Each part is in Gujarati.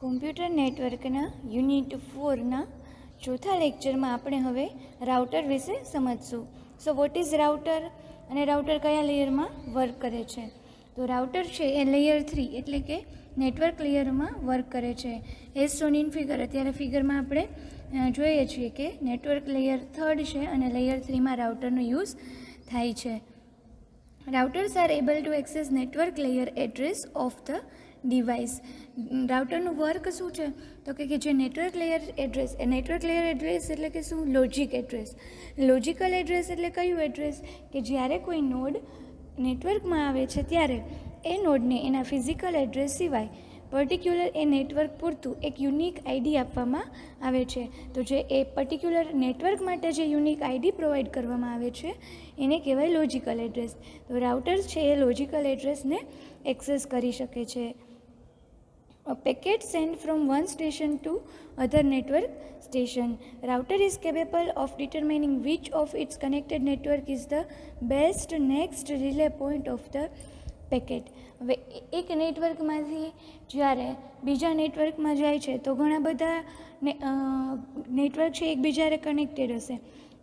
કોમ્પ્યુટર નેટવર્કના યુનિટ 4ના ચોથા લેક્ચરમાં આપણે હવે રાઉટર વિશે સમજશું. સો વોટ ઇઝ રાઉટર અને રાઉટર કયા લેયરમાં વર્ક કરે છે? તો રાઉટર છે એ લેયર 3 એટલે કે નેટવર્ક લેયરમાં વર્ક કરે છે. એઝ સોન ઇન ફિગર, અત્યારે ફિગરમાં આપણે જોઈએ છીએ કે નેટવર્ક લેયર 3 છે અને લેયર 3માં રાઉટરનો યુઝ થાય છે. Routers are able to access network layer address of the device. રાઉટરનું વર્ક શું છે? તો કે જે નેટવર્ક લેયર એડ્રેસ, એ નેટવર્ક લેયર એડ્રેસ એટલે કે શું? Logic address. લોજિકલ એડ્રેસ એટલે કયું એડ્રેસ? કે જ્યારે કોઈ નોડ નેટવર્કમાં આવે છે ત્યારે એ નોડને એના ફિઝિકલ એડ્રેસ સિવાય પર્ટિક્યુલર એ નેટવર્ક પૂરતું એક યુનિક આઈડી આપવામાં આવે છે. તો જે એ પર્ટિક્યુલર નેટવર્ક માટે જે યુનિક આઈડી પ્રોવાઈડ કરવામાં આવે છે એને કહેવાય લોજિકલ એડ્રેસ. તો રાઉટર્સ છે એ લોજિકલ એડ્રેસને એક્સેસ કરી શકે છે. A packet sent from one station to other network station. Router is capable of determining which of its connected network is the best next relay point of the packet. હવે એક નેટવર્કમાંથી જ્યારે બીજા નેટવર્કમાં જાય છે તો ઘણા બધા નેટવર્ક છે એકબીજાને કનેક્ટેડ હશે.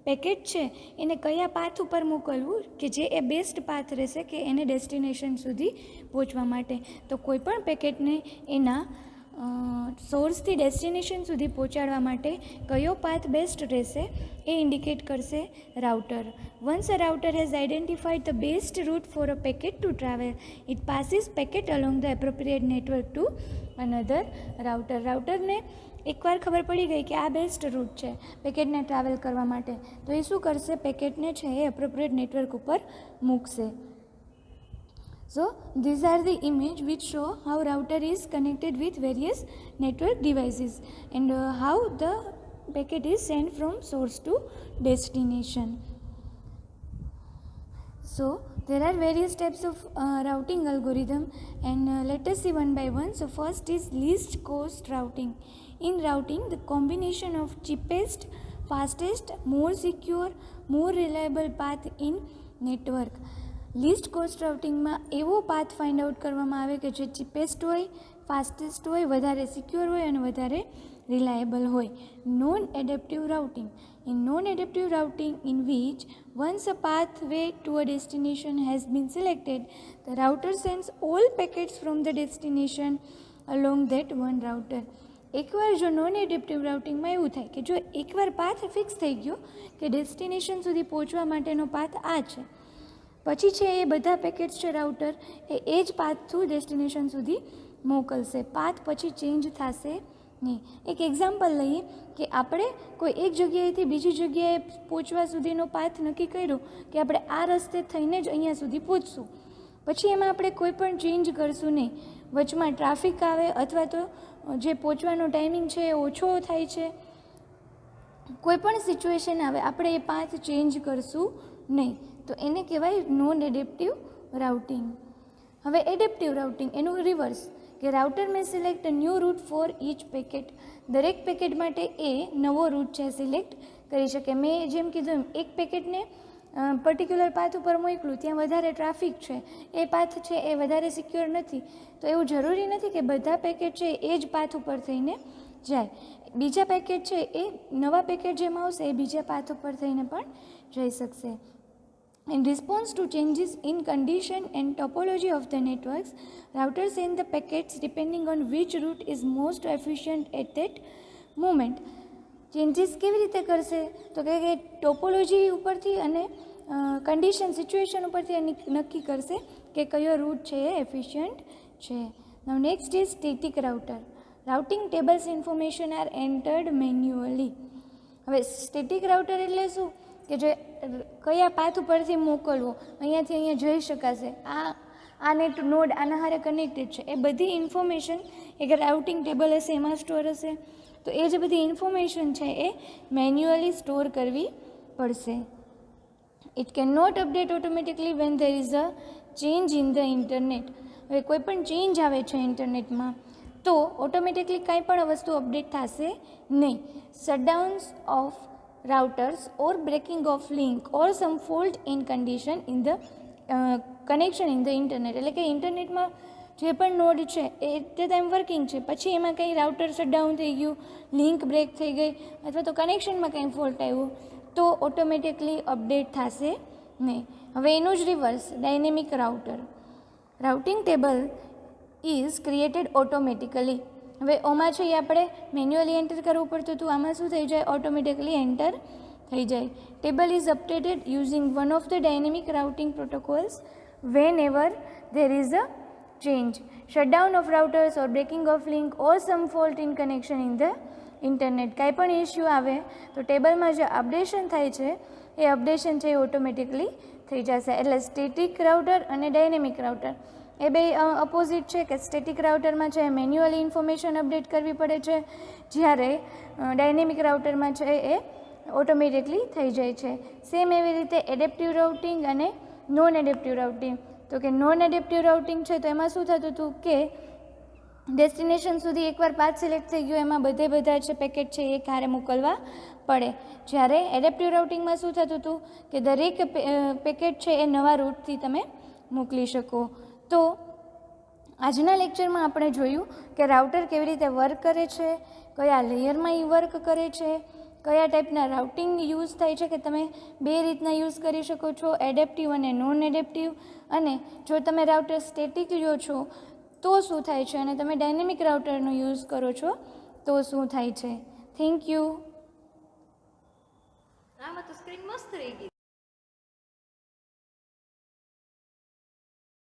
પેકેટ છે એને કયા પાથ ઉપર મોકલવું કે જે એ બેસ્ટ પાથ રહેશે કે એને ડેસ્ટિનેશન સુધી પહોંચવા માટે. તો કોઈ પણ પેકેટને એના સોર્સથી ડેસ્ટિનેશન સુધી પહોંચાડવા માટે કયો પાથ બેસ્ટ રહેશે એ ઇન્ડિકેટ કરશે router. Once a router has identified the best route for a packet to travel, it passes packet along the appropriate network to another router. રાઉટરને એકવાર ખબર પડી ગઈ કે આ બેસ્ટ રૂટ છે પેકેટને ટ્રાવેલ કરવા માટે, તો એ શું કરશે? પેકેટને છે એ એપ્રોપ્રિએટ નેટવર્ક ઉપર મૂકશે. So these are the image which show how router is connected with various network devices and how the packet is sent from source to destination. So there are various types of routing algorithm and let us see one by one. So first is least cost routing. In routing, the combination of cheapest, fastest, more secure, more reliable path in network. List cost રાઉટિંગમાં એવો પાથ ફાઇન્ડ આઉટ કરવામાં આવે કે જે ચીપેસ્ટ હોય, ફાસ્ટેસ્ટ હોય, વધારે સિક્યોર હોય અને વધારે રિલાયેબલ હોય. Non adaptive routing. In non adaptive routing in which once a pathway to a destination has been selected, the router sends all packets from the destination along that one router. એકવાર જો નોન એડેપ્ટિવ રાઉટિંગમાં એવું થાય કે જો એકવાર પાથ ફિક્સ થઈ ગયો કે ડેસ્ટિનેશન સુધી પહોંચવા માટેનો પાથ આ છે, પછી છે એ બધા પેકેટ્સ છે રાઉટર એ જ પાથ થ્રુ ડેસ્ટિનેશન સુધી મોકલશે. પાથ પછી ચેન્જ થશે નહીં. એક એક્ઝામ્પલ લઈએ કે આપણે કોઈ એક જગ્યાએથી બીજી જગ્યાએ પહોંચવા સુધીનો પાથ નક્કી કર્યો કે આપણે આ રસ્તે થઈને જ અહીંયા સુધી પહોંચશું, પછી એમાં આપણે કોઈ પણ ચેન્જ કરશું નહીં. વચમાં ટ્રાફિક આવે અથવા તો જે પહોંચવાનો ટાઈમિંગ છે એ ઓછો થાય છે, કોઈ પણ સિચ્યુએશન આવે આપણે એ પાથ ચેન્જ કરશું નહીં. તો એને કહેવાય નોન એડેપ્ટિવ રાઉટિંગ. હવે એડેપ્ટિવ રાઉટિંગ એનું રિવર્સ કે router may select a new route for each packet. દરેક પેકેટ માટે એ નવો રૂટ છે સિલેક્ટ કરી શકે. મેં જેમ કીધું એમ એક પેકેટને પર્ટિક્યુલર પાથ ઉપર મોકલું, ત્યાં વધારે ટ્રાફિક છે, એ પાથ છે એ વધારે સિક્યોર નથી, તો એવું જરૂરી નથી કે બધા પેકેટ છે એ જ પાથ ઉપર થઈને જાય. બીજા પેકેટ છે એ નવા પેકેટ જેમાં આવશે એ બીજા પાથ ઉપર થઈને પણ જઈ શકશે. In response to changes in condition and topology of the networks, routers send the packets depending on which route is most efficient at that moment. Changes કેવી રીતે કરશે? તો કે ટોપોલોજી ઉપરથી અને કન્ડિશન સિચ્યુએશન ઉપરથી નક્કી કરશે કે કયો રૂટ છે એ એફિશિયન્ટ છે. Now next is static router. Routing tables information are entered manually. હવે સ્ટેટિક રાઉટર એટલે શું? કે જે કયા પાથ ઉપરથી મોકલવો, અહીંયાથી અહીંયા જઈ શકાશે, આ નોડ આના હારે કનેક્ટેડ છે, એ બધી ઇન્ફોર્મેશન એક રાઉટિંગ ટેબલ હશે એમાં સ્ટોર હશે. તો એ જે બધી ઇન્ફોર્મેશન છે એ મેન્યુઅલી સ્ટોર કરવી પડશે. It can not update automatically when there is a change in the internet. હવે કોઈ પણ ચેન્જ આવે છે ઇન્ટરનેટમાં તો ઓટોમેટિકલી કાંઈ પણ વસ્તુ અપડેટ થશે નહીં. શટડાઉન્સ of routers or breaking of link or some fault in condition in the connection in the internet. એટલે કે ઇન્ટરનેટમાં જે પણ નોડ છે A at the time working છે, પછી એમાં કંઈ રાઉટર શટડાઉન થઈ ગયું, લિંક બ્રેક થઈ ગઈ અથવા તો કનેક્શનમાં કંઈ ફોલ્ટ આવ્યું તો ઓટોમેટિકલી અપડેટ થશે નહીં. હવે એનું જ reverse dynamic router. Routing table is created automatically. હવે ઓમાં છે એ આપણે મેન્યુઅલી એન્ટર કરવું પડતું હતું, આમાં શું થઈ જાય, ઓટોમેટિકલી એન્ટર થઈ જાય. Table is updated using one of the dynamic routing protocols whenever there is a change, shutdown of routers or breaking of link or some fault in connection in the internet. કાંઈ પણ ઇસ્યુ આવે તો ટેબલમાં જે અપડેશન થાય છે એ અપડેશન છે એ ઓટોમેટિકલી થઈ જશે. એટલે સ્ટેટિક રાઉટર અને ડાયનેમિક રાઉટર એ બે અપોઝિટ છે કે સ્ટેટિક રાઉટરમાં છે મેન્યુઅલી ઇન્ફોર્મેશન અપડેટ કરવી પડે છે, જ્યારે ડાયનેમિક રાઉટરમાં છે એ ઓટોમેટિકલી થઈ જાય છે. સેમ એવી રીતે એડેપ્ટિવ રાઉટિંગ અને નોન એડેપ્ટિવ રાઉટિંગ. તો કે નોન એડેપ્ટિવ રાઉટિંગ છે તો એમાં શું થતું હતું કે ડેસ્ટિનેશન સુધી એકવાર પાથ સિલેક્ટ થઈ ગયો એમાં બધા છે પેકેટ છે એ કારે મોકલવા પડે. જ્યારે એડેપ્ટિવ રાઉટિંગમાં શું થતું હતું કે દરેક પેકેટ છે એ નવા રૂટથી તમે મોકલી શકો. તો આજના લેક્ચરમાં આપણે જોયું કે રાઉટર કેવી રીતે વર્ક કરે છે, કયા લેયરમાં એ વર્ક કરે છે, કયા ટાઈપના રાઉટિંગ યુઝ થાય છે કે તમે બે રીતના યુઝ કરી શકો છો, એડેપ્ટિવ અને નોન એડેપ્ટિવ. અને જો તમે રાઉટર સ્ટેટિક લ્યો છો તો શું થાય છે અને તમે ડાયનેમિક રાઉટરનો યુઝ કરો છો તો શું થાય છે. Thank you. આમાં તો સ્ક્રીન મસ્ત રહી ગઈ.